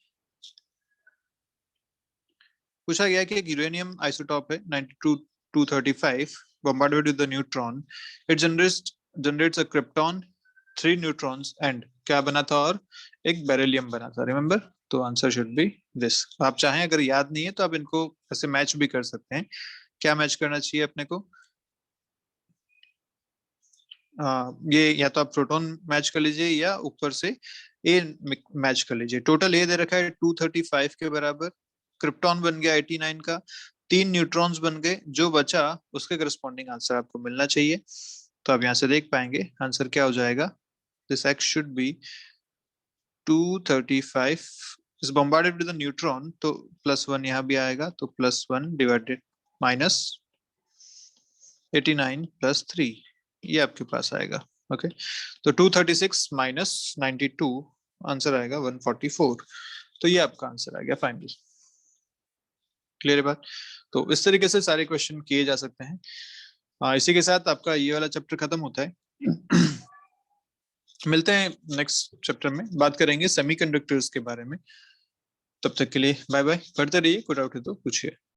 पूछा गया कि एक यूरेनियम आइसोटॉप है 92 235 bombarded with the neutron, it generates a krypton, 3 neutrons and क्या बना था और एक बेरिलियम बना था, रिमेम्बर? तो आंसर शुड बी दिस। आप चाहें अगर याद नहीं है तो आप इनको ऐसे मैच भी कर सकते हैं। क्या मैच करना चाहिए अपने को? ये या तो आप प्रोटॉन मैच कर लीजिए या ऊपर से ए मैच कर लीजिए। टोटल ए दे रखा है 235 के बराबर, क्रिप्टॉन बन गया 89 का, 3 न्यूट्रॉन्स बन गए, जो बचा उसके करस्पॉन्डिंग आंसर आपको मिलना चाहिए। तो आप यहाँ से देख पाएंगे आंसर क्या हो जाएगा। This x should be 235 is bombarded with neutron, तो +1 यहाँ भी आएगा, तो +1 डिवाइडेड माइनस 89 +3, ये आपके पास आएगा। ओके, तो 236 माइनस 92 आंसर आएगा 144। तो ये आपका आंसर आ गया फाइनल। क्लियर है बात? तो इस तरीके से सारे क्वेश्चन किए जा सकते हैं। इसी के साथ आपका ये वाला चैप्टर खत्म होता है। मिलते हैं नेक्स्ट चैप्टर में, बात करेंगे सेमीकंडक्टर्स के बारे में। तब तक के लिए बाय बाय, पढ़ते रहिए, कोई डाउट है तो पूछिए।